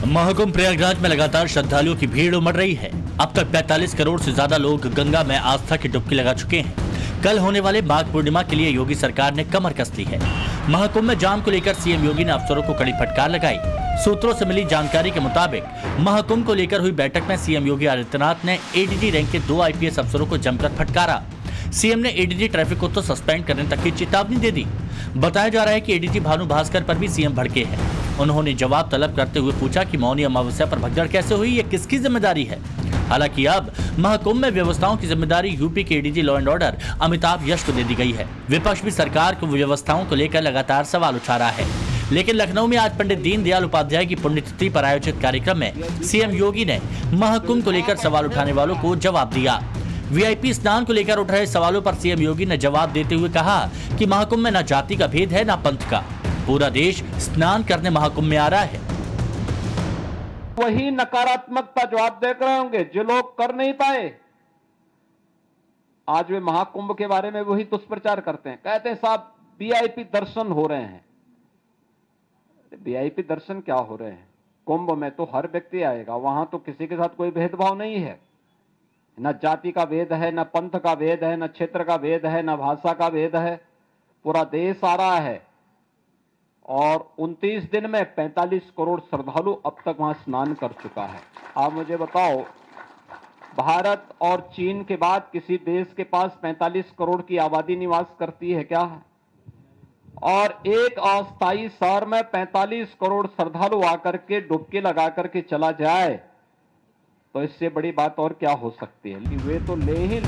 महाकुंभ प्रयागराज में लगातार श्रद्धालुओं की भीड़ उमड़ रही है। अब तक 45 करोड़ से ज्यादा लोग गंगा में आस्था की डुबकी लगा चुके हैं। कल होने वाले माघ पूर्णिमा के लिए योगी सरकार ने कमर कस ली है। महाकुंभ में जाम को लेकर सीएम योगी ने अफसरों को कड़ी फटकार लगाई। सूत्रों से मिली जानकारी के मुताबिक महाकुंभ को लेकर हुई बैठक में सीएम योगी आदित्यनाथ ने एडीजी रैंक के 2 आईपीएस अफसरों को जमकर फटकारा। सीएम ने एडीजी ट्रैफिक को तो सस्पेंड करने तक की चेतावनी दे दी। बताया जा रहा है कि एडीजी भानु भास्कर पर भी सीएम भड़के हैं। उन्होंने जवाब तलब करते हुए पूछा कि मौनी अमावस्या पर भगदड़ कैसे हुई, ये किसकी जिम्मेदारी है। हालांकि अब महाकुंभ में व्यवस्थाओं की जिम्मेदारी यूपी के ADG law and order Amitabh Yash को दे दी गई है। विपक्ष भी सरकार की व्यवस्थाओं को लेकर लगातार सवाल उठा रहा है। लेकिन लखनऊ में आज पंडित दीनदयाल उपाध्याय की पुण्यतिथि पर आयोजित कार्यक्रम में सीएम योगी ने महाकुंभ को लेकर सवाल उठाने वालों को जवाब दिया। वीआईपी स्नान को लेकर उठ रहे सवालों पर सीएम योगी ने जवाब देते हुए कहा कि महाकुंभ में न जाति का भेद है न पंथ का। पूरा देश स्नान करने महाकुंभ में आ रहा है। वही नकारात्मकता जवाब देख रहे होंगे जो लोग कर नहीं पाए। आज वे महाकुंभ के बारे में वही दुष्प्रचार करते हैं, कहते हैं साहब वीआईपी दर्शन हो रहे हैं। वीआईपी दर्शन क्या हो रहे हैं? कुंभ में तो हर व्यक्ति आएगा, वहां तो किसी के साथ कोई भेदभाव नहीं है। न जाति का भेद है, न पंथ का भेद है, न क्षेत्र का भेद है, न भाषा का भेद है। पूरा देश आ रहा है और 29 दिन में 45 करोड़ श्रद्धालु अब तक वहां स्नान कर चुका है। आप मुझे बताओ, भारत और चीन के बाद किसी देश के पास 45 करोड़ की आबादी निवास करती है क्या? और एक अस्थायी शहर में 45 करोड़ श्रद्धालु आकर के डुबकी लगा करके चला जाए तो इससे बड़ी बात और क्या हो सकती है? वे तो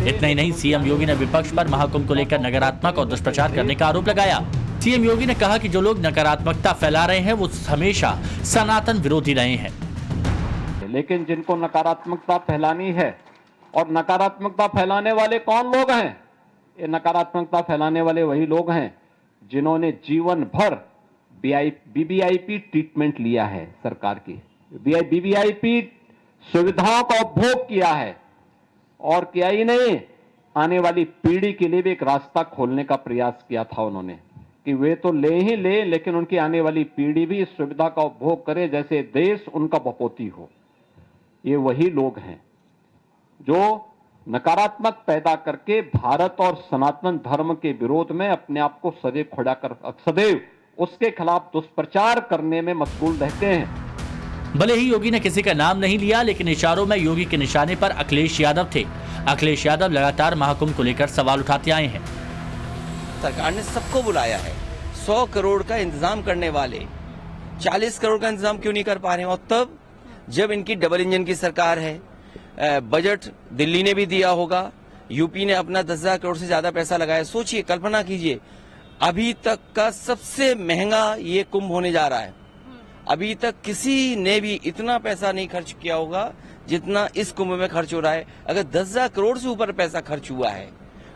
इतना ही नहीं, सीएम योगी ने विपक्ष पर महाकुंभ को लेकर नकारात्मक और दुष्प्रचार करने का आरोप लगाया। सीएम योगी ने कहा कि जो लोग नकारात्मकता फैला रहे हैं वो हमेशा सनातन विरोधी रहे हैं। लेकिन जिनको नकारात्मकता फैलानी है, और नकारात्मकता फैलाने वाले कौन लोग हैं? ये नकारात्मकता फैलाने वाले वही लोग हैं जिन्होंने जीवन भर बीबीआईपी ट्रीटमेंट लिया है, सरकार की बीबीआईपी सुविधाओं का उपभोग किया है। और किया ही नहीं, आने वाली पीढ़ी के लिए भी एक रास्ता खोलने का प्रयास किया था उन्होंने कि वे तो ले ही ले, लेकिन उनकी आने वाली पीढ़ी भी इस सुविधा का उपभोग करे जैसे देश उनका बपोती हो। ये वही लोग हैं जो नकारात्मक पैदा करके भारत और सनातन धर्म के विरोध में अपने आप को सदैव खड़ा कर सदैव उसके खिलाफ दुष्प्रचार करने में मशगूल रहते हैं। भले ही योगी ने किसी का नाम नहीं लिया, लेकिन इशारों में योगी के निशाने पर अखिलेश यादव थे। अखिलेश यादव लगातार महाकुंभ को लेकर सवाल उठाते आए हैं। सरकार ने सबको बुलाया है। 100 करोड़ का इंतजाम करने वाले 40 करोड़ का इंतजाम क्यों नहीं कर पा रहे हैं? और तब जब इनकी डबल इंजन की सरकार है, बजट दिल्ली ने भी दिया होगा, यूपी ने अपना 10,000 करोड़ से ज्यादा पैसा लगाया। सोचिए, कल्पना कीजिए, अभी तक का सबसे महंगा ये कुंभ होने जा रहा है। अभी तक किसी ने भी इतना पैसा नहीं खर्च किया होगा जितना इस कुंभ में खर्च हो रहा है। अगर 10,000 करोड़ से ऊपर पैसा खर्च हुआ है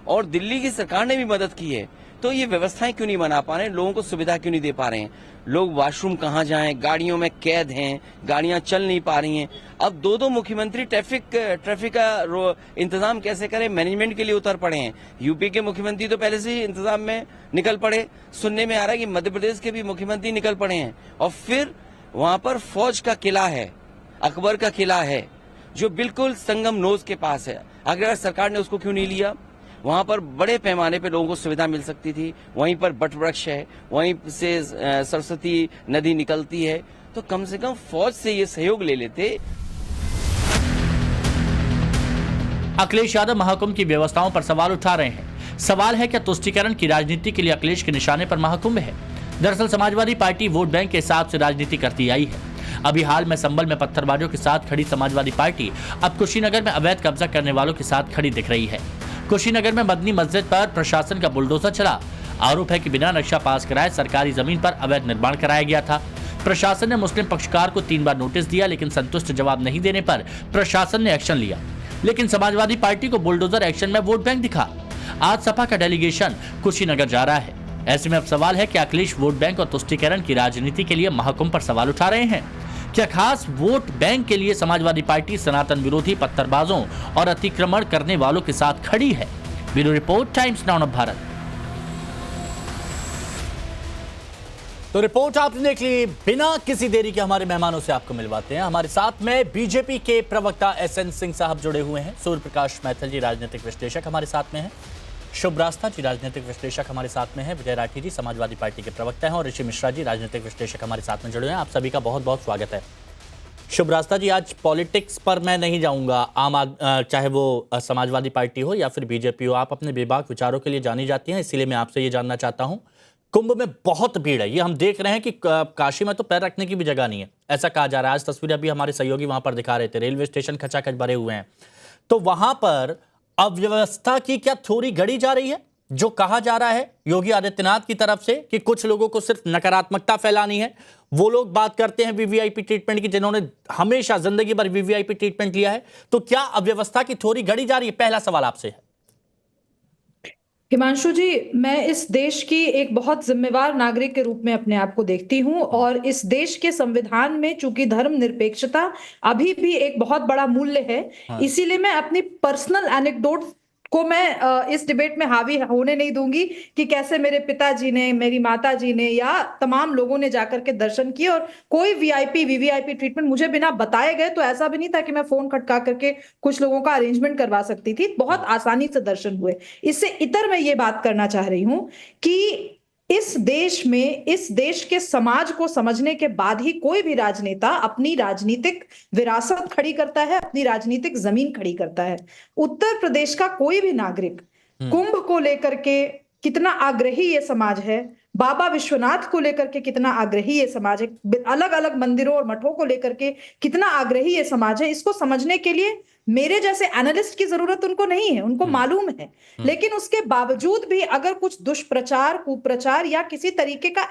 और दिल्ली की सरकार ने भी मदद की है, तो ये व्यवस्थाएं क्यों नहीं बना पा रहे हैं? लोगों को सुविधा क्यों नहीं दे पा रहे हैं? लोग वॉशरूम कहाँ जाएं? गाड़ियों में कैद हैं, गाड़ियां चल नहीं पा रही हैं। अब दो मुख्यमंत्री ट्रैफिक का इंतजाम कैसे करें, मैनेजमेंट के लिए उतर पड़े हैं। यूपी के मुख्यमंत्री तो पहले से ही इंतजाम में निकल पड़े। सुनने में आ रहा है कि मध्य प्रदेश के भी मुख्यमंत्री निकल पड़े हैं। और फिर वहां पर फौज का किला है, अकबर का किला है, जो बिल्कुल संगम नोज के पास है। अगर सरकार ने उसको क्यों नहीं लिया? वहां पर बड़े पैमाने पे लोगों को सुविधा मिल सकती थी। वहीं पर बट वृक्ष है, वहीं से सरस्वती नदी निकलती है, तो कम से कम फौज से ये सहयोग ले लेते। अखिलेश यादव महाकुंभ की व्यवस्थाओं पर सवाल उठा रहे हैं। सवाल है क्या तुष्टीकरण की राजनीति के लिए अखिलेश के निशाने पर महाकुंभ है? दरअसल समाजवादी पार्टी वोट बैंक के हिसाब से राजनीति करती आई है। अभी हाल में संभल में पत्थरबाजों के साथ खड़ी समाजवादी पार्टी अब कुशीनगर में अवैध कब्जा करने वालों के साथ खड़ी दिख रही है। कुशीनगर में मदनी मस्जिद पर प्रशासन का बुलडोजर चला। आरोप है कि बिना नक्शा पास कराए सरकारी जमीन पर अवैध निर्माण कराया गया था। प्रशासन ने मुस्लिम पक्षकार को 3 बार नोटिस दिया, लेकिन संतुष्ट जवाब नहीं देने पर प्रशासन ने एक्शन लिया। लेकिन समाजवादी पार्टी को बुलडोजर एक्शन में वोट बैंक दिखा। आज सपा का डेलीगेशन कुशीनगर जा रहा है। ऐसे में अब सवाल है कि अखिलेश वोट बैंक और तुष्टीकरण की राजनीति के लिए महाकुंभ पर सवाल उठा रहे हैं। क्या खास वोट बैंक के लिए समाजवादी पार्टी सनातन विरोधी पत्थरबाजों और अतिक्रमण करने वालों के साथ खड़ी है? Bureau report, times now of Bharat. तो रिपोर्ट आपने देख ली। बिना किसी देरी के हमारे मेहमानों से आपको मिलवाते हैं। हमारे साथ में बीजेपी के प्रवक्ता एसएन सिंह साहब जुड़े हुए हैं। सूर्य प्रकाश मैथिल जी राजनीतिक विश्लेषक हमारे साथ में हैं। शुभ रास्ता जी राजनीतिक विश्लेषक हमारे साथ में हैं। विजय राठी जी समाजवादी पार्टी के प्रवक्ता हैं और ऋषि मिश्रा जी राजनीतिक विश्लेषक हमारे साथ में जुड़े हैं। आप सभी का बहुत बहुत स्वागत है। शुभ रास्ता जी, आज पॉलिटिक्स पर मैं नहीं जाऊंगा, चाहे वो समाजवादी पार्टी हो या फिर बीजेपी हो, आप अपने बेबाक विचारों के लिए जानी जाती हैं, इसीलिए मैं आपसे ये जानना चाहता हूं। कुंभ में बहुत भीड़ है, ये हम देख रहे हैं कि काशी में तो पैर रखने की भी जगह नहीं है, ऐसा कहा जा रहा है। आज तस्वीरें अभी हमारे सहयोगी वहां पर दिखा रहे थे, रेलवे स्टेशन खचाखच भरे हुए हैं। तो वहां पर अव्यवस्था की क्या थ्योरी गढ़ी जा रही है? जो कहा जा रहा है योगी आदित्यनाथ की तरफ से कि कुछ लोगों को सिर्फ नकारात्मकता फैलानी है। वो लोग बात करते हैं वीवीआईपी ट्रीटमेंट की, जिन्होंने हमेशा जिंदगी भर वीवीआईपी ट्रीटमेंट लिया है। तो क्या अव्यवस्था की थ्योरी गढ़ी जा रही है? पहला सवाल आपसे है। हिमांशु जी, मैं इस देश की एक बहुत जिम्मेवार नागरिक के रूप में अपने आप को देखती हूं और इस देश के संविधान में चूंकि धर्मनिरपेक्षता अभी भी एक बहुत बड़ा मूल्य है, इसीलिए मैं अपनी पर्सनल एनेक्डोट को मैं इस डिबेट में हावी होने नहीं दूंगी कि कैसे मेरे पिताजी ने, मेरी माताजी ने या तमाम लोगों ने जाकर के दर्शन किए और कोई वीवीआईपी ट्रीटमेंट मुझे बिना बताए गए। तो ऐसा भी नहीं था कि मैं फोन खटका करके कुछ लोगों का अरेंजमेंट करवा सकती थी, बहुत आसानी से दर्शन हुए। इससे इतर मैं ये बात करना चाह रही हूं कि इस देश में, इस देश के समाज को समझने के बाद ही कोई भी राजनेता अपनी राजनीतिक विरासत खड़ी करता है, अपनी राजनीतिक जमीन खड़ी करता है। उत्तर प्रदेश का कोई भी नागरिक कुंभ को लेकर के कितना आग्रही ये समाज है, बाबा विश्वनाथ को लेकर के कितना आग्रही ये समाज है, अलग अलग मंदिरों और मठों को लेकर के कितना आग्रही ये समाज है, इसको समझने के लिए मेरे जैसे एनालिस्ट की जरूरत उनको नहीं है, उनको मालूम है। लेकिन उसके बावजूद भी अगर कुछ दुष्प्रचार, कुप्रचार या किसी तरीके का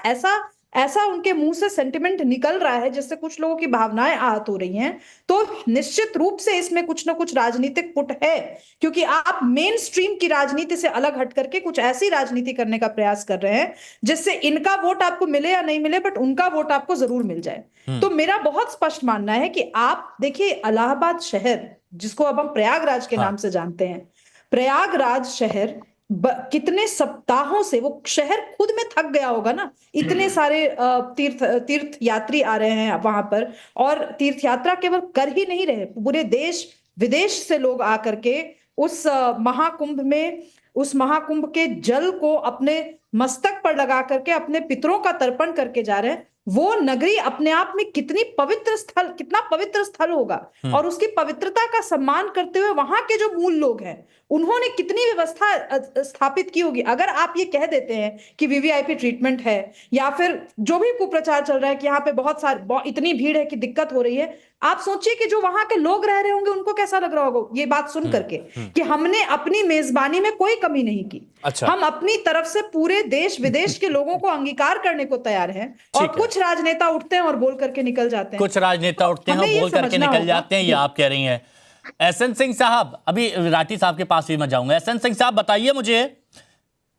ऐसा उनके मुंह से सेंटिमेंट निकल रहा है जिससे कुछ लोगों की भावनाएं आहत हो रही हैं, तो निश्चित रूप से इसमें कुछ ना कुछ राजनीतिक पुट है। क्योंकि आप मेन स्ट्रीम की राजनीति से अलग हट करके कुछ ऐसी राजनीति करने का प्रयास कर रहे हैं जिससे इनका वोट आपको मिले या नहीं मिले, बट उनका वोट आपको जरूर मिल जाए। तो मेरा बहुत स्पष्ट मानना है कि आप देखिए, इलाहाबाद शहर जिसको अब हम प्रयागराज के नाम से जानते हैं, प्रयागराज शहर कितने सप्ताहों से वो शहर खुद में थक गया होगा ना। इतने सारे तीर्थ यात्री आ रहे हैं वहां पर, और तीर्थ यात्रा केवल कर ही नहीं रहे, पूरे देश विदेश से लोग आकर के उस महाकुंभ के जल को अपने मस्तक पर लगा करके अपने पितरों का तर्पण करके जा रहे हैं। वो नगरी अपने आप में कितना पवित्र स्थल होगा, और उसकी पवित्रता का सम्मान करते हुए वहां के जो मूल लोग हैं उन्होंने कितनी व्यवस्था स्थापित की होगी। अगर आप ये कह देते हैं कि वीवीआईपी ट्रीटमेंट है या फिर जो भी कुप्रचार चल रहा है कि यहाँ पे इतनी भीड़ है कि दिक्कत हो रही है, आप सोचिए कि जो वहां के लोग रह रहे होंगे उनको कैसा लग रहा होगा ये बात सुन करके कि हमने अपनी मेजबानी में कोई कमी नहीं की। अच्छा। हम अपनी तरफ से पूरे देश विदेश के लोगों को अंगीकार करने को तैयार हैं, और कुछ राजनेता उठते हैं और बोल करके निकल जाते हैं। कुछ राजनेता उठते हैं और बोल करके निकल जाते हैं, ये आप कह रही हैं। एसएन सिंह साहब, अभी राठी साहब के पास भी मैं जाऊंगा। एसएन सिंह साहब बताइए मुझे,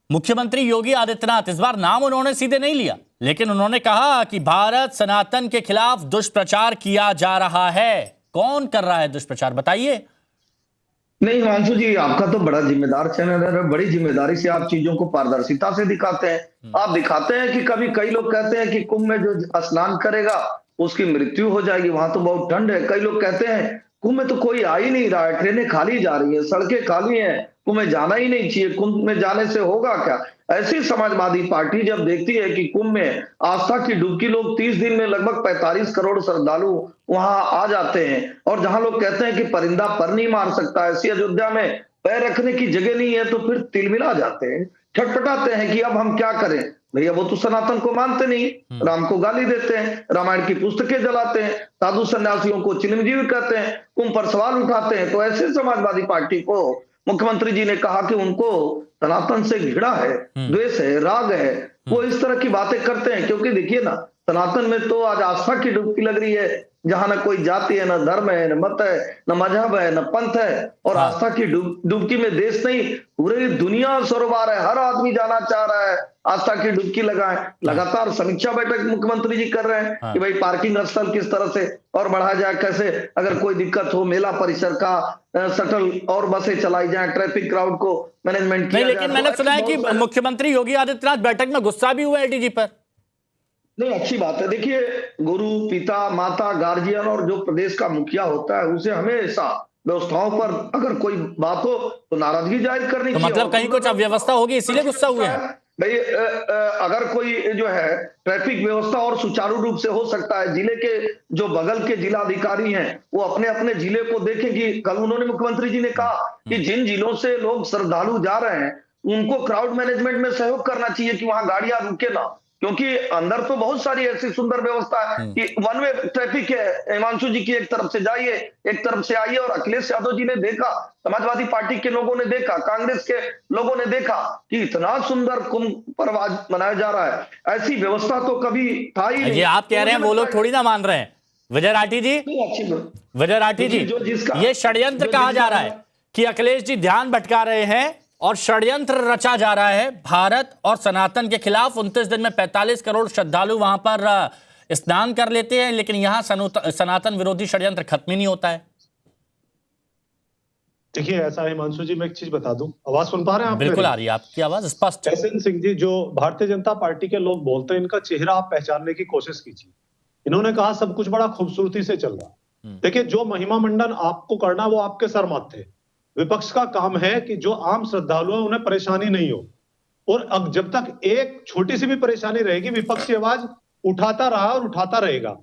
मुख्यमंत्री योगी आदित्यनाथ, इस बार नाम उन्होंने सीधे नहीं लिया, लेकिन उन्होंने कहा कि भारत सनातन के खिलाफ दुष्प्रचार किया जा रहा है। कौन कर रहा है दुष्प्रचार, बताइए। नहीं हिमांशु जी, आपका तो बड़ा जिम्मेदार चैनल है, बड़ी जिम्मेदारी से आप चीजों को पारदर्शिता से दिखाते हैं। आप दिखाते हैं कि कई लोग कहते हैं कि कुंभ में जो स्नान करेगा उसकी मृत्यु हो जाएगी, वहां तो बहुत ठंड है। कई लोग कहते हैं कुंभ में तो कोई आ ही नहीं रहा है, ट्रेनें खाली जा रही है, सड़कें खाली हैं, कुंभ में जाना ही नहीं चाहिए, कुंभ में जाने से होगा क्या। ऐसी समाजवादी पार्टी जब देखती है कि कुंभ में आस्था की डुबकी, लोग 30 दिन में लगभग 45 करोड़ श्रद्धालु वहां आ जाते हैं, और जहां लोग कहते हैं कि परिंदा पर नहीं मार सकता, ऐसी अयोध्या में पैर रखने की जगह नहीं है, तो फिर तिलमिला जाते हैं, छटपटाते हैं कि अब हम क्या करें। भैया वो तो सनातन को मानते नहीं, राम को गाली देते हैं, रामायण की पुस्तकें जलाते हैं, साधु सन्यासियों को चिरंजीवी कहते हैं, कुंभ पर सवाल उठाते हैं। तो ऐसे समाजवादी पार्टी को मुख्यमंत्री जी ने कहा कि उनको सनातन से घृणा है, द्वेष है, राग है, वो इस तरह की बातें करते हैं। क्योंकि देखिए ना, सनातन में तो आज आस्था की डुबकी लग रही है, जहां न कोई जाति है, न धर्म है, न मत है, न मजहब है, न पंथ है, और आस्था की डुबकी में देश नहीं पूरी दुनिया सरोवर है, हर आदमी जाना चाह रहा है, आस्था की डुबकी लगाएं। लगातार समीक्षा बैठक मुख्यमंत्री जी कर रहे हैं कि भाई पार्किंग स्थल किस तरह से और बढ़ाया जाए, कैसे अगर कोई दिक्कत हो मेला परिसर का शटल और बसें चलाई जाए, ट्रैफिक क्राउड को मैनेजमेंट किया जाए। लेकिन मैंने सुना है कि मुख्यमंत्री योगी आदित्यनाथ बैठक में गुस्सा भी हुए एडीजी पर। नहीं, अच्छी बात है। देखिए, गुरु, पिता, माता, गार्जियन और जो प्रदेश का मुखिया होता है, उसे हमेशा व्यवस्थाओं पर अगर कोई बात हो तो नाराजगी जाहिर करनी तो चाहिए। मतलब कहीं कुछ अव्यवस्था होगी इसीलिए गुस्सा हुए हैं? भाई, अगर कोई जो है ट्रैफिक व्यवस्था और सुचारू रूप से हो सकता है, जिले के जो बगल के जिला अधिकारी हैं वो अपने अपने जिले को देखें कि कल उन्होंने, मुख्यमंत्री जी ने कहा कि जिन जिलों से लोग श्रद्धालु जा रहे हैं उनको क्राउड मैनेजमेंट में सहयोग करना चाहिए कि वहां गाड़ियां रुके ना, क्योंकि अंदर तो बहुत सारी ऐसी सुंदर व्यवस्था है कि वन वे ट्रैफिक है। हिमांशु जी की एक तरफ से जाइए, एक तरफ से आइए, और अखिलेश यादव जी ने देखा, समाजवादी पार्टी के लोगों ने देखा, कांग्रेस के लोगों ने देखा कि इतना सुंदर कुंभ पर्व आज मनाया जा रहा है। ऐसी व्यवस्था तो कभी था ही नहीं। ये आप कह रहे हैं, वो लोग थोड़ी ना मान रहे हैं। विजय राठी जी, विजय राठी जी, ये षड्यंत्र कहा जा रहा है कि अखिलेश जी ध्यान भटका रहे हैं और षड्यंत्र रचा जा रहा है भारत और सनातन के खिलाफ। 29 दिन में 45 करोड़ श्रद्धालु वहां पर स्नान कर लेते हैं, लेकिन यहां सनातन विरोधी षड्यंत्र खत्म ही नहीं होता है। देखिए, ऐसा है हिमांशु जी, मैं एक चीज बता दूं। आवाज सुन पा रहे हैं आप? बिल्कुल आ रही है, आपकी आवाज स्पष्ट है। एसएन सिंह जी, जो भारतीय जनता पार्टी के लोग बोलते हैं, इनका चेहरा आप पहचानने की कोशिश कीजिए। इन्होंने कहा सब कुछ बड़ा खूबसूरती से चल रहा। देखिए, जो महिमा मंडन आपको करना वो आपके सर माथे। विपक्ष का काम है कि जो आम श्रद्धालु है उन्हें परेशानी नहीं हो, और अब जब तक एक छोटी सी भी परेशानी रहेगी विपक्ष की आवाज उठाता रहा और उठाता रहेगा।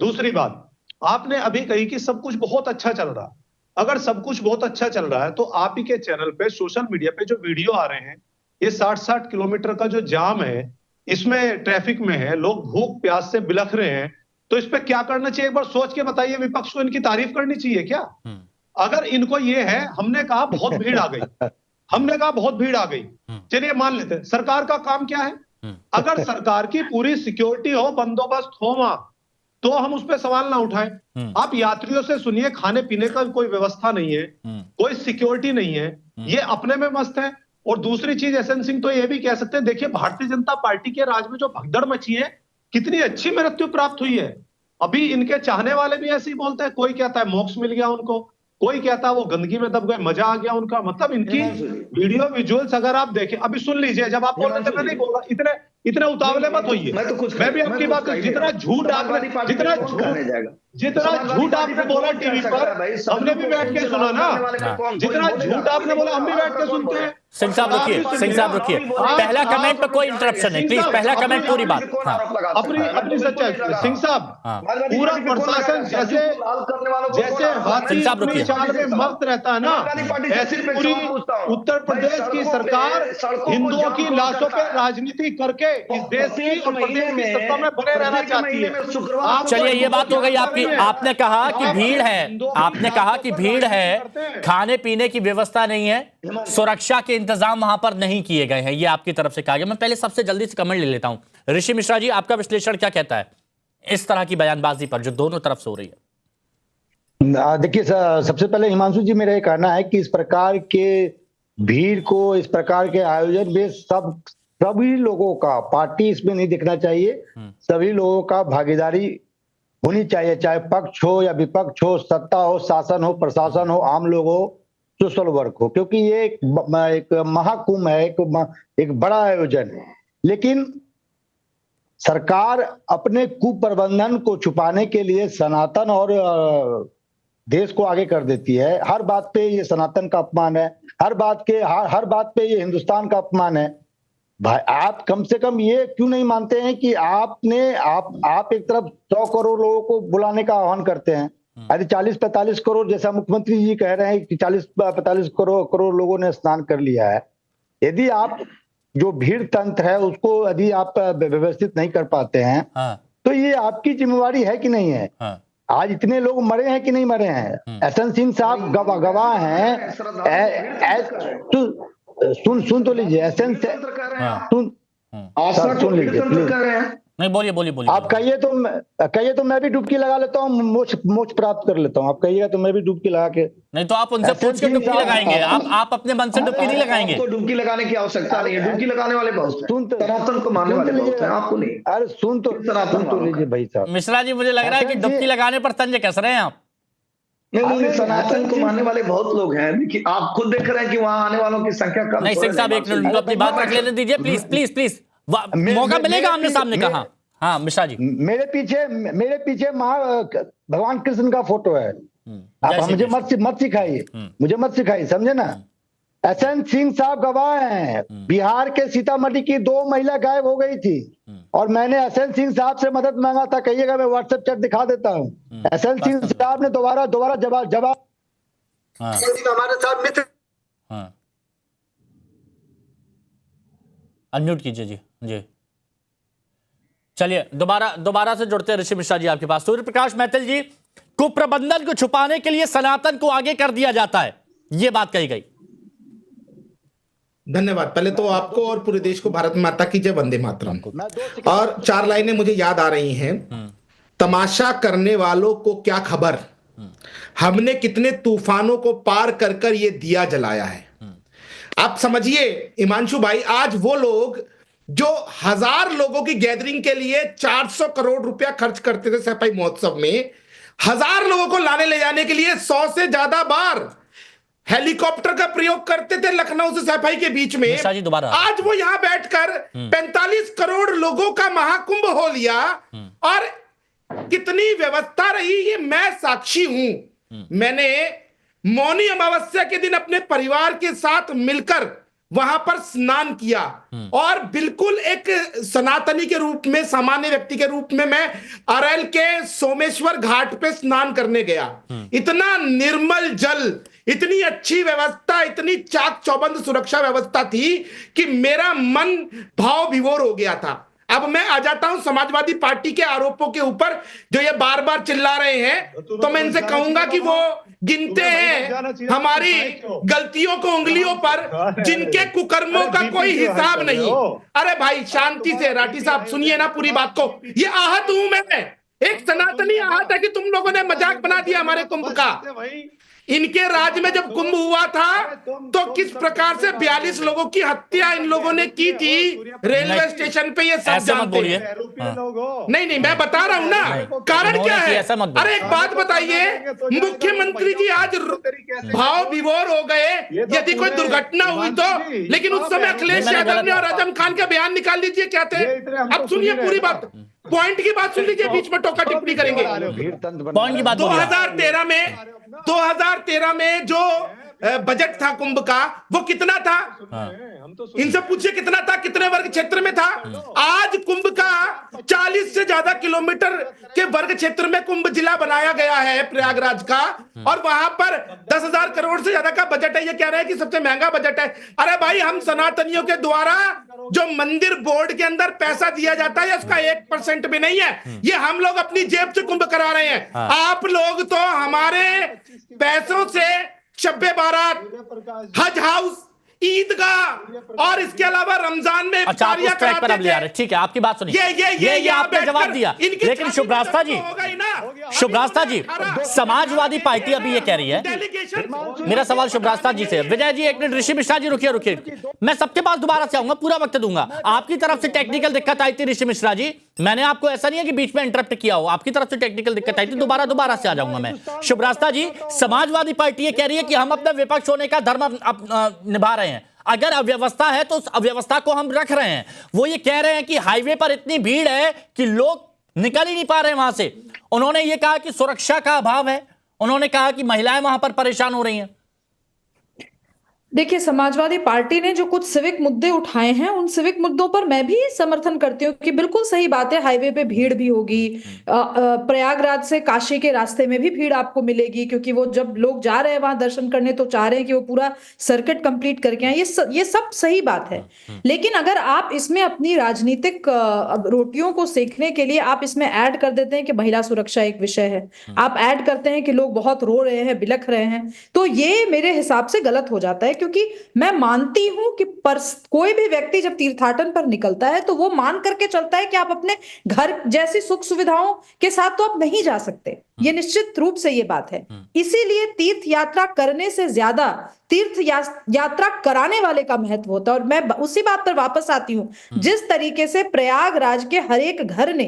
दूसरी बात, आपने अभी कही कि सब कुछ बहुत अच्छा चल रहा। अगर सब कुछ बहुत अच्छा चल रहा है तो आप ही के चैनल पे, सोशल मीडिया पे जो वीडियो आ रहे हैं, ये 60-60 किलोमीटर का जो जाम है, इसमें ट्रैफिक में है, लोग भूख प्यास से बिलख रहे हैं, तो इस पे क्या करना चाहिए? एक बार सोच के बताइए। विपक्ष को इनकी तारीफ करनी चाहिए क्या? अगर इनको ये है, हमने कहा बहुत भीड़ आ गई, हमने कहा बहुत भीड़ आ गई, चलिए मान लेते हैं। सरकार का काम क्या है? अगर सरकार की पूरी सिक्योरिटी हो, बंदोबस्त हो वहां, तो हम उस पर सवाल ना उठाएं। आप यात्रियों से सुनिए, खाने पीने का कोई व्यवस्था नहीं है, कोई सिक्योरिटी नहीं है, ये अपने में मस्त है। और दूसरी चीज, एसएन सिंह तो ये भी कह सकते हैं, देखिए भारतीय जनता पार्टी के राज में जो भगदड़ मची है, कितनी अच्छी मृत्यु प्राप्त हुई है। अभी इनके चाहने वाले भी ऐसे ही बोलते हैं, कोई कहता है मोक्ष मिल गया उनको, कोई कहता है वो गंदगी में दब गए, मजा आ गया उनका। मतलब इनकी वीडियो विजुअल्स अगर आप देखें, अभी सुन लीजिए, जब आप बोल रहे थे मैं नहीं बोल रहा, इतने उतावले मत होइए। मैं भी आपकी बात, जितना झूठ आपने बोला टीवी पर, हमने भी बैठ के सुना ना। जितना झूठ आपने बोला हम भी बैठ के सुनते हैं। सिंह साहब रुकिए, सिंह साहब रुकिए, पहला कमेंट पे कोई इंटरप्शन नहीं, प्लीज पहला कमेंट पूरी बात। अपनी सच्चाई। सिंह साहब, पूरा प्रशासन जैसे हाथी अपनी चाल में मस्त रहता है ना, ऐसी पूरी उत्तर प्रदेश की सरकार हिंदुओं की लाशों पे राजनीति करके इस देश की और प्रदेश की सत्ता में बने रहना चाहती है। चलिए, ये बात हो गई आपकी। आपने कहा कि भीड़ है, आपने कहा कि भीड़ है, खाने पीने की व्यवस्था नहीं है, सुरक्षा के इंतजाम वहां पर नहीं किए गए हैं, ये आपकी तरफ से कहा गया। मैं पहले सबसे जल्दी से कमेंट ले लेता हूं। ऋषि मिश्रा जी, आपका विश्लेषण क्या कहता है इस तरह की बयानबाजी पर जो दोनों तरफ से हो रही है? देखिए, सबसे पहले हिमांशु जी, मेरा ये कहना है कि इस प्रकार के भीड़ को, इस प्रकार के आयोजन में सभी लोगों का, पार्टी इसमें नहीं दिखना चाहिए, सभी लोगों का भागीदारी होनी चाहिए, चाहे पक्ष हो या विपक्ष हो, सत्ता हो, शासन हो, प्रशासन हो, आम लोग हो, सोशल वर्क हो, क्योंकि ये एक महाकुंभ है, एक बड़ा आयोजन है। लेकिन सरकार अपने कुप्रबंधन को छुपाने के लिए सनातन और देश को आगे कर देती है। हर बात पे ये सनातन का अपमान है, हर बात पे ये हिंदुस्तान का अपमान है। भाई, आप कम से कम ये क्यों नहीं मानते हैं कि आप एक तरफ 100 करोड़ लोगों को बुलाने का आह्वान करते हैं, यदि 40-45 करोड़ जैसा मुख्यमंत्री जी कह रहे हैं कि 40-45 करोड़ लोगों ने स्नान कर लिया है, यदि आप जो भीड़ तंत्र है उसको यदि आप व्यवस्थित नहीं कर पाते हैं, तो ये आपकी जिम्मेवारी है कि नहीं है? आज इतने लोग मरे हैं कि नहीं मरे हैं? एसएन सिंह साहब गवाह हैं। सुन तो लीजिए, एसएन सुन लीजिए, नहीं बोलिए। आप कहिए तो मैं भी डुबकी लगा लेता हूँ, मोक्ष प्राप्त कर लेता हूँ। आप कहिएगा तो मैं भी डुबकी लगा के। नहीं तो आप उनसे पूछ के डुबकी लगाएंगे, आप अपने मन से डुबकी नहीं लगाएंगे। तो डुबकी लगाने की आवश्यकता नहीं है, डुबकी लगाने वाले बहुत सनातन को मानने वाले बहुत हैं, आपको नहीं। अरे सुन तो लीजिए भाई साहब। मिश्रा जी, मुझे लग रहा है कि डुबकी लगाने पर तंज कस रहे हैं आप। नहीं, सनातन को मानने वाले बहुत लोग हैं। देखिए, आप खुद देख रहे हैं कि वहां आने वालों की संख्या कम। नहीं सिंह साहब, एक मिनट अपनी बात रख लेने दीजिए, प्लीज। मौका मिलेगा आमने सामने कहा। हाँ मिश्रा जी, मेरे पीछे भगवान कृष्ण का फोटो है। आप जय श्री मुझे कृष्ण। मत सिखाइए, मुझे मत सिखाइए, समझे ना। एसएन सिंह साहब गवाह हैं, बिहार के सीतामढ़ी की 2 महिला गायब हो गई थी और मैंने एसएन सिंह साहब से मदद मांगा था। कहिएगा, मैं व्हाट्सएप चैट दिखा देता हूँ। एसएन सिंह साहब ने दोबारा जवाब हाँ हमारे साथ मित्र। हाँ, अनम्यूट कीजिए जी। जी चलिए, दोबारा से जुड़ते हैं ऋषि मिश्रा जी आपके पास। सूर्य प्रकाश मैथिल जी, कुप्रबंधन को छुपाने के लिए सनातन को आगे कर दिया जाता है, ये बात कही गई। धन्यवाद। पहले तो आपको और पूरे देश को भारत माता की जय, वंदे मातरम। और 4 लाइनें मुझे याद आ रही हैं। तमाशा करने वालों को क्या खबर, हमने कितने तूफानों को पार कर कर ये दिया जलाया है। आप समझिए हिमांशु भाई, आज वो लोग जो 1000 लोगों की गैदरिंग के लिए 400 करोड़ रुपया खर्च करते थे सफाई महोत्सव में, 1000 लोगों को लाने ले जाने के लिए 100 से ज्यादा बार हेलीकॉप्टर का प्रयोग करते थे लखनऊ से सफाई के बीच में, आज वो यहां बैठकर 45 करोड़ लोगों का महाकुंभ हो लिया। और कितनी व्यवस्था रही ये मैं साक्षी हूं। मैंने मौनी अमावस्या के दिन अपने परिवार के साथ मिलकर वहां पर स्नान किया और बिल्कुल एक सनातनी के रूप में, सामान्य व्यक्ति के रूप में मैं अरैल के सोमेश्वर घाट पे स्नान करने गया। इतना निर्मल जल, इतनी अच्छी व्यवस्था, इतनी चाक चौबंद सुरक्षा व्यवस्था थी कि मेरा मन भाव विभोर हो गया था। अब मैं आ जाता हूं समाजवादी पार्टी के आरोपों के ऊपर जो ये बार बार चिल्ला रहे हैं, तो मैं इनसे कहूंगा कि वो गिनते हैं हमारी गलतियों को उंगलियों पर, जिनके कुकर्मों का कोई हिसाब नहीं। अरे भाई शांति से, राठी साहब सुनिए ना पूरी बात को। ये आहत हूं मैं, एक सनातनी आहत है कि तुम लोगों ने मजाक बना दिया हमारे कुंभ का। इनके राज्य में जब कुंभ हुआ था तो किस प्रकार से 42 लोगों की हत्या इन लोगों ने की थी रेलवे स्टेशन पे, ये सब जानते हैं। नहीं, मैं बता रहा हूं ना, कारण क्या है। अरे एक बात बताइए, मुख्यमंत्री जी आज भाव विभोर हो गए यदि कोई दुर्घटना हुई तो, लेकिन उस समय अखिलेश यादव ने और आजम खान के बयान निकाल लीजिए क्या थे। अब सुनिए पूरी बात, पॉइंट की बात सुन लीजिए, बीच में टोका टिप्पणी करेंगे। पॉइंट की बात 2013 में जो बजट था कुंभ का, वो कितना था? इनसे पूछिए कितना था, कितने वर्ग क्षेत्र में था। आज कुंभ का 40 से ज्यादा किलोमीटर के वर्ग क्षेत्र में कुंभ जिला बनाया गया है प्रयागराज का, और वहां पर 10,000 करोड़ से ज्यादा का बजट है। ये कह रहे हैं कि सबसे महंगा बजट है। अरे भाई, हम सनातनियों के द्वारा जो मंदिर बोर्ड के अंदर पैसा दिया जाता है उसका 1% भी नहीं है। ये हम लोग अपनी जेब से कुंभ करा रहे हैं। आप लोग तो हमारे पैसों से शब्बे बारात, हज हाउस, ईदगाह और इसके अलावा रमजान में इफ्तारियां कराते थे। ठीक है, आपकी बात सुनिए। ये आपने जवाब दिया, लेकिन शुभ्रास्ता जी, समाजवादी पार्टी अभी ये कह रही है। मेरा सवाल शुभ्रास्ता जी से, विजय जी एक मिनट, ऋषि मिश्रा जी रुकिए, मैं सबके पास दोबारा से आऊंगा, पूरा वक्त दूंगा। आपकी तरफ से टेक्निकल दिक्कत आई थी ऋषि मिश्रा जी, मैंने आपको ऐसा नहीं है कि बीच में इंटरप्ट किया हो, आपकी तरफ से टेक्निकल दिक्कत आई थी, दोबारा से आ जाऊंगा मैं। शुभ्रास्ता जी, समाजवादी पार्टी ये कह रही है कि हम अपना विपक्ष होने का धर्म निभा रहे हैं। अगर अव्यवस्था है तो उस अव्यवस्था को हम रख रहे हैं। वो ये कह रहे हैं कि हाईवे पर इतनी भीड़ है कि लोग निकल ही नहीं पा रहे वहां से। उन्होंने ये कहा कि सुरक्षा का अभाव है, उन्होंने कहा कि महिलाएं वहां पर परेशान हो रही हैं। देखिए, समाजवादी पार्टी ने जो कुछ सिविक मुद्दे उठाए हैं, उन सिविक मुद्दों पर मैं भी समर्थन करती हूँ कि बिल्कुल सही बात है, हाईवे पे भीड़ भी होगी। प्रयागराज से काशी के रास्ते में भी भीड़ आपको मिलेगी, क्योंकि वो जब लोग जा रहे हैं वहां दर्शन करने तो चाह रहे हैं कि वो पूरा सर्किट कंप्लीट करके आए। ये सब सही बात है, लेकिन अगर आप इसमें अपनी राजनीतिक रोटियों को सेकने के लिए आप इसमें ऐड कर देते हैं कि महिला सुरक्षा एक विषय है, आप ऐड करते हैं कि लोग बहुत रो रहे हैं, बिलख रहे हैं, तो ये मेरे हिसाब से गलत हो जाता है। क्योंकि मैं मानती हूं कि कोई भी व्यक्ति जब तीर्थाटन पर निकलता है तो वो मान करके चलता है कि आप अपने घर जैसी सुख सुविधाओं के साथ तो आप नहीं जा सकते, ये निश्चित रूप से ये बात है। इसीलिए तीर्थ यात्रा करने से ज्यादा तीर्थ यात्रा कराने वाले का महत्व होता है। और मैं उसी बात पर वापस आती हूं, जिस तरीके से प्रयागराज के हर एक घर ने,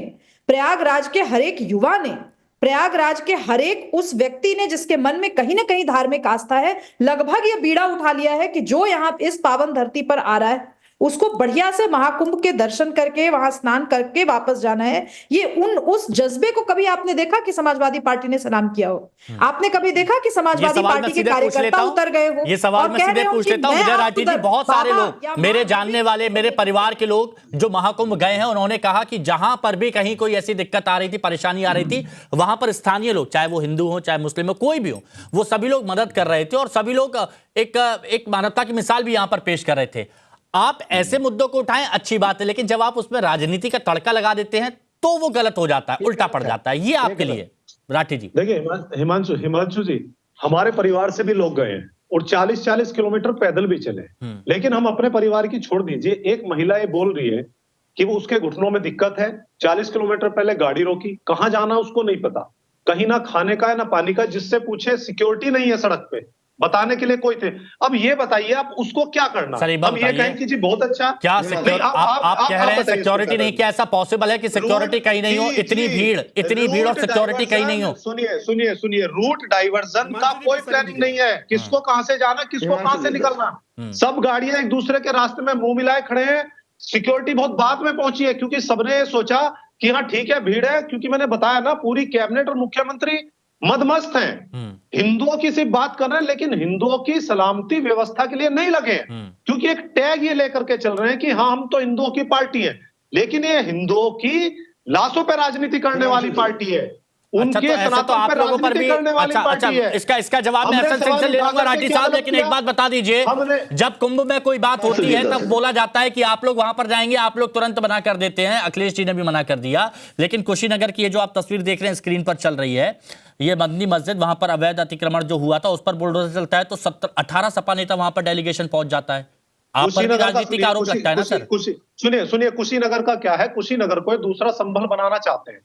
प्रयागराज के हर एक युवा ने, प्रयागराज के हर एक उस व्यक्ति ने जिसके मन में कहीं ना कहीं धार्मिक आस्था है, लगभग ये बीड़ा उठा लिया है कि जो यहाँ इस पावन धरती पर आ रहा है उसको बढ़िया से महाकुंभ के दर्शन करके वहां स्नान करके वापस जाना है। ये उस जज्बे को कभी आपने देखा कि समाजवादी पार्टी ने सलाम किया हो? आपने कभी देखा कि समाजवादी पार्टी के कार्यकर्ता उतर गए हो? ये सवाल मैं सीधे पूछ लेता हूं विजय राठी जी। बहुत सारे लोग, मेरे जानने वाले, मेरे परिवार के लोग जो महाकुंभ गए हैं, उन्होंने कहा कि जहां पर भी कहीं कोई ऐसी दिक्कत आ रही थी, परेशानी आ रही थी, वहां पर स्थानीय लोग, चाहे वो हिंदू हो चाहे मुस्लिम हो, कोई भी हो, वो सभी लोग मदद कर रहे थे और सभी लोग एक मानवता की मिसाल भी यहां पर पेश कर रहे थे। आप ऐसे मुद्दों को उठाएं, अच्छी बात है, लेकिन जब आप उसमें राजनीति का तड़का लगा देते हैं तो वो गलत हो जाता है, उल्टा पड़ जाता है। ये आपके लिए राठी जी। देखिए हिमांशु जी, हमारे परिवार से भी लोग गए हैं और 40-40 किलोमीटर पैदल भी चले, लेकिन हम अपने परिवार की छोड़ दीजिए। एक महिला ये बोल रही है कि वो उसके घुटनों में दिक्कत है, 40 किलोमीटर पहले गाड़ी रोकी, कहां जाना उसको नहीं पता, कहीं ना खाने का है ना पानी का, जिससे पूछे सिक्योरिटी नहीं है सड़क पे, बताने के लिए कोई थे। अब ये बताइए आप उसको क्या करना? हम ये कहें कि जी बहुत अच्छा, क्या आप कह रहे हैं सिक्योरिटी नहीं? क्या ऐसा पॉसिबल है कि सिक्योरिटी कहीं नहीं हो? इतनी भीड़ और सिक्योरिटी कहीं नहीं हो? सुनिए, रूट डाइवर्जन का कोई प्लानिंग नहीं है, किसको कहां से जाना, किसको कहां से निकलना, सब गाड़ियां एक दूसरे के रास्ते में मुंह मिलाए खड़े हैं। सिक्योरिटी बहुत बाद में पहुंची है, क्योंकि सबने सोचा कि हाँ ठीक है भीड़ है, क्योंकि मैंने बताया ना पूरी कैबिनेट और मुख्यमंत्री मदमस्त हैं, हिंदुओं की सिर्फ बात कर रहे हैं, लेकिन हिंदुओं की सलामती व्यवस्था के लिए नहीं लगे, क्योंकि एक टैग ये लेकर के चल रहे हैं कि हाँ हम तो हिंदुओं की पार्टी है, लेकिन ये हिंदुओं की लाशों पर राजनीति करने वाली पार्टी है, उनके सनातन पर राजनीति करने वाली पार्टी है। इसका जवाब मैं एसएन सिंह से ले लूंगा राठी साहब, लेकिन एक बात बता दीजिए, जब कुंभ में कोई बात होती है तब बोला जाता है कि आप लोग वहां पर जाएंगे, आप लोग तुरंत मना कर देते हैं। अखिलेश जी ने भी मना कर दिया, लेकिन कुशीनगर की ये जो आप तस्वीर देख रहे हैं स्क्रीन पर चल रही है, ये मदनी मस्जिद, वहां पर अवैध अतिक्रमण जो हुआ था उस पर बुलडोजर चलता है तो 18 सपा नेता वहां पर डेलीगेशन पहुंच जाता है। आप पर भी राजनीति का आरोप लगता है ना सर? सुनिए, कुशीनगर का क्या है, कुशीनगर को दूसरा संभल बनाना चाहते हैं।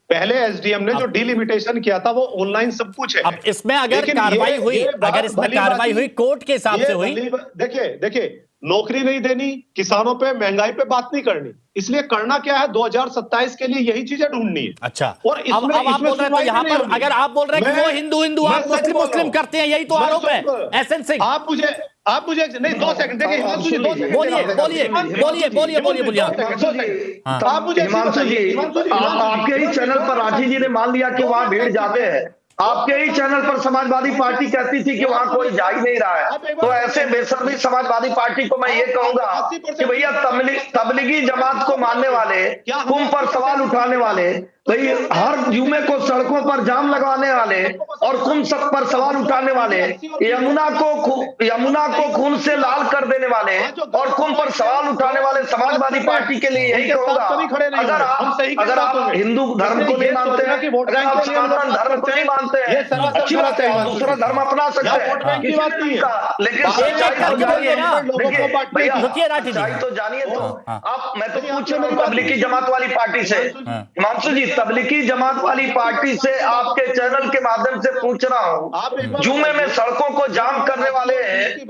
पहले एसडीएम ने जो डिलिमिटेशन किया था वो ऑनलाइन सब कुछ है। अब इसमें अगर कार्रवाई हुई, अगर इसमें कार्रवाई हुई कोर्ट के हिसाब से हुई, देखिए नौकरी नहीं देनी, किसानों पे महंगाई पे बात नहीं करनी, इसलिए करना क्या है 2027 के लिए यही चीजें ढूंढनी है। अच्छा, और अब आप बोल रहे हैं तो यहाँ पर अगर आप बोल रहे हैं कि वो हिंदू आप मुस्लिम करते हैं, यही तो आरोप है एसएन सिंह। आप मुझे नहीं, 2 सेकंड देखिए हिमांशु जी, बोलिए। आप मुझे हिमांशु जी, आपके ही चैनल पर राठी जी ने मान लिया कि वहां भीड़ जाते हैं, आपके ही चैनल पर समाजवादी पार्टी कहती थी कि वहां कोई जा ही नहीं रहा है, तो ऐसे बेशर्मी समाजवादी पार्टी को मैं ये कहूंगा कि भैया तबलीगी जमात को मानने वाले, कुंभ पर सवाल उठाने वाले, भाई हर जुमे को सड़कों पर जाम लगाने वाले और कुंभ पर सवाल उठाने वाले, यमुना को खून से लाल कर देने वाले और कुंभ पर सवाल उठाने वाले समाजवादी पार्टी के लिए यही कहूंगा, अगर आप हिंदू धर्म को नहीं मानते हैं, अगर आप सनातन धर्म को नहीं मानते हैं, अच्छी बात है, दूसरा धर्म अपना सकते हैं, लेकिन सच्चाई तो जानिए। तो आप, मैं तो पूछ रहा हूँ तबलीगी जमात वाली पार्टी से, हिमांशु जी, तबलीगी जमात वाली पार्टी से आपके चैनल के माध्यम से पूछ रहा हूँ, जुमे में सड़कों को जाम करने वाले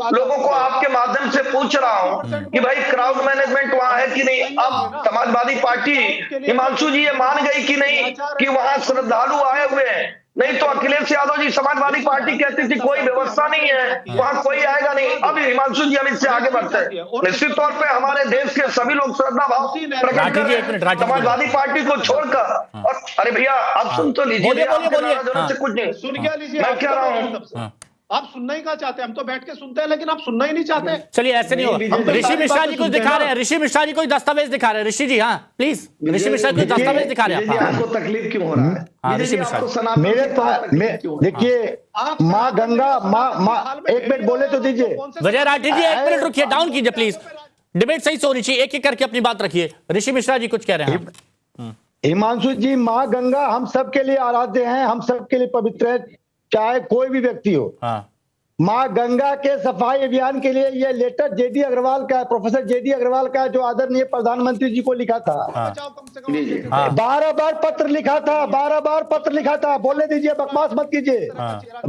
लोगों को आपके माध्यम से पूछ रहा हूँ कि भाई क्राउड मैनेजमेंट वहां है कि नहीं? अब समाजवादी पार्टी हिमांशु जी ये मान गई कि नहीं कि वहां श्रद्धालु आए हुए हैं? नहीं तो अखिलेश यादव जी समाजवादी पार्टी कहती थी कोई व्यवस्था नहीं है, वहां कोई आएगा नहीं। अब हिमांशु जी हम इससे आगे बढ़ते हैं, निश्चित तौर पे हमारे देश के सभी लोग श्रद्धा भाव प्रकट कर रहे हैं समाजवादी पार्टी को छोड़कर। और अरे भैया आप सुन तो लीजिए, कुछ नहीं सुन क्या लीजिए, मैं कह रहा हूँ आप सुनना ही कहा चाहते हैं, हम तो बैठ के सुनते हैं लेकिन आप सुनना ही नहीं चाहते। चलिए ऐसे नहीं होगा, ऋषि मिश्रा जी कुछ दिखा रहे हैं, ऋषि मिश्रा जी कोई दस्तावेज दिखा रहे हैं, ऋषि जी हाँ प्लीज, ऋषि मिश्रा जी दस्तावेज दिखा रहे हैं। आपको तकलीफ क्यों हो रहा है? ऋषि मिश्रा मेरे पास देखिए, माँ गंगा, माँ एक मिनट बोले तो दीजिए। विजय राठी जी 1 मिनट रुकिए, डाउन कीजिए प्लीज, डिबेट सही से होनी चाहिए, एक एक करके अपनी बात रखिए। ऋषि मिश्रा जी कुछ कह रहे हैं। हिमांशु जी, माँ गंगा हम सबके लिए आराध्य हैं, हम सबके लिए पवित्र है, चाहे कोई भी व्यक्ति हो। माँ गंगा के सफाई अभियान के लिए ये लेटर जेडी अग्रवाल का, प्रोफेसर जेडी अग्रवाल का, जो आदरणीय प्रधानमंत्री जी को लिखा था, 12 बार पत्र लिखा था, 12 बार पत्र लिखा था। बोलने दीजिए, बकवास मत कीजिए,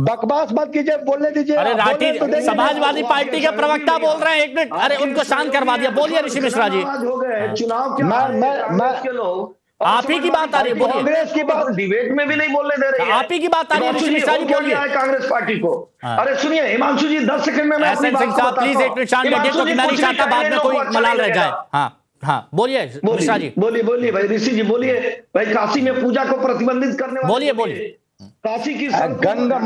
बकवास मत कीजिए, बोलने दीजिए। अरे राठी समाजवादी पार्टी के प्रवक्ता बोल रहे हैं, 1 मिनट, अरे उनको शांत करवा दिया। बोलिए ऋषि मिश्रा जी। हो गए चुनाव के लोग आप ही की बात आ रही है, बोलिए। कांग्रेस की बात डिबेट में भी नहीं बोलने दे रही है। आप ही की बात आ रही है, हिमांशु ऋषि जी, मिश्रा जी, हो क्या बोलिए। गया है कांग्रेस पार्टी को? हाँ। अरे सुनिए हिमांशु जी, 10 सेकंड में मैं अपनी एसएन बात सिंह को साहब बताता प्लीज हूं। एक मिनट शांत बैठिए, हिमांशु क्योंकि जी, मैं नहीं कुछ भी चाहता बाद कहने में लोगों कोई को अच्छा मलाल नहीं रह जाए। लगेगा। हाँ बोलिए मिश्रा जी, बोलिए बोलिए भाई ऋषि जी बोलिए भाई। काशी में पूजा को प्रतिबंधित करने वाले बोलिए। काशी की गंगा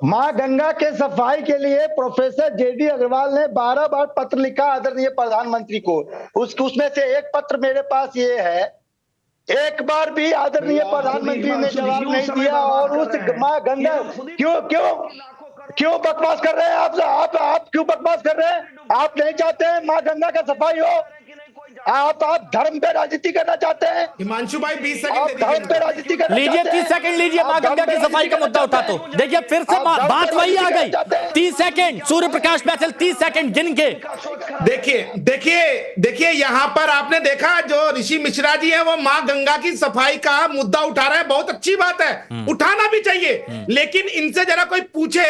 माँ गंगा के सफाई के लिए प्रोफेसर जेडी अग्रवाल ने 12 बार पत्र लिखा आदरणीय प्रधानमंत्री को। उसमें से एक पत्र मेरे पास ये है, एक बार भी आदरणीय प्रधानमंत्री ने जवाब नहीं दिया। और उस माँ गंगा क्यों बकवास कर रहे हैं आप क्यों बकवास कर रहे हैं? आप नहीं चाहते हैं माँ गंगा का सफाई हो? आप धर्म पे राजनीति करना चाहते हैं? हिमांशु भाई 20 आप सेकंड धर्म पे राजनीति करना लीजिए चाहते हैं? 30 सेकंड लीजिए, मां आप गंगा की धर्म पे सफाई का राजनीति मुद्दा उठा तो करना देखिए फिर से आप धर्म बात पे वही आ राजनीति गई। करना चाहते हैं? 30 second Surya Prakash battle 30 second गिन के। देखिए यहाँ पर आपने देखा जो ऋषि मिश्रा जी है वो माँ गंगा की सफाई का मुद्दा उठा रहे हैं, बहुत अच्छी बात है, उठाना भी चाहिए। लेकिन इनसे जरा कोई पूछे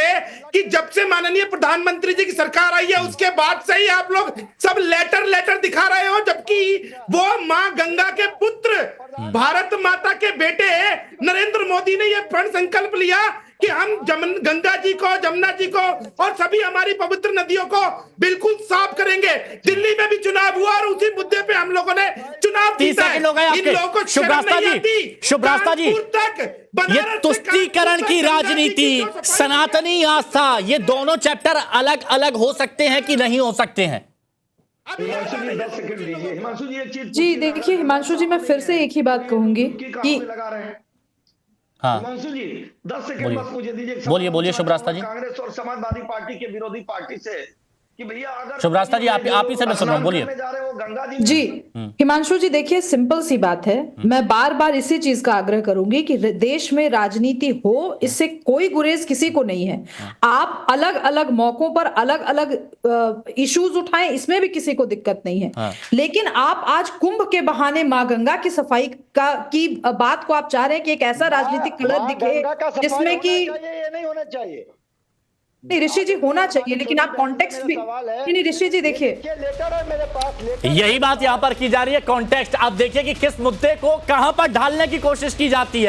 कि जब से माननीय प्रधानमंत्री जी की सरकार आई है उसके बाद से ही आप लोग सब लेटर दिखा रहे हो, जबकि वो माँ गंगा के पुत्र भारत माता के बेटे नरेंद्र मोदी ने यह प्रण संकल्प लिया कि हम गंगा जी को, जमुना जी को और सभी हमारी पवित्र नदियों को बिल्कुल साफ करेंगे। दिल्ली में भी चुनाव हुआ और उसी मुद्दे पे हम लोगों ने चुनाव 30 सेकंड हो गए आपके। शुभ रास्ता जी, ये तुष्टीकरण की राजनीति, सनातनी आस्था, ये दोनों चैप्टर अलग अलग हो सकते हैं कि नहीं हो सकते हैं? हिमांशु जी 10 सेकंड दीजिए। हिमांशु जी एक चीज जी देखिए हिमांशु जी, मैं फिर से एक ही बात कहूंगी कि लगा रहे हैं। हाँ हिमांशु जी 10 सेकंड बस मुझे दीजिए। बोलिए शुभ रास्ता जी। कांग्रेस और समाजवादी पार्टी के विरोधी पार्टी से कि भैया अगर शुभ रास्ता जी, आप ही से मैं सुन रहा हूं, बोलिए। जी हिमांशु जी, देखिए सिंपल सी बात है, मैं बार बार इसी चीज का आग्रह करूंगी कि देश में राजनीति हो, इससे कोई गुरेज किसी को नहीं है। आप अलग अलग मौकों पर अलग अलग इश्यूज उठाएं, इसमें भी किसी को दिक्कत नहीं है। लेकिन आप आज कुंभ के बहाने माँ गंगा की सफाई की बात को आप चाह रहे हैं कि एक ऐसा राजनीतिक कलर दिखे जिसमें कि ये नहीं होना चाहिए। नहीं ऋषि जी, होना चाहिए, लेकिन आप कॉन्टेक्स्ट भी नहीं। ऋषि जी देखिए, लेटर है मेरे पास, यही बात यहां पर की जा रही है, कॉन्टेक्स्ट। आप देखिए कि किस मुद्दे को कहां पर ढालने की कोशिश की जाती है।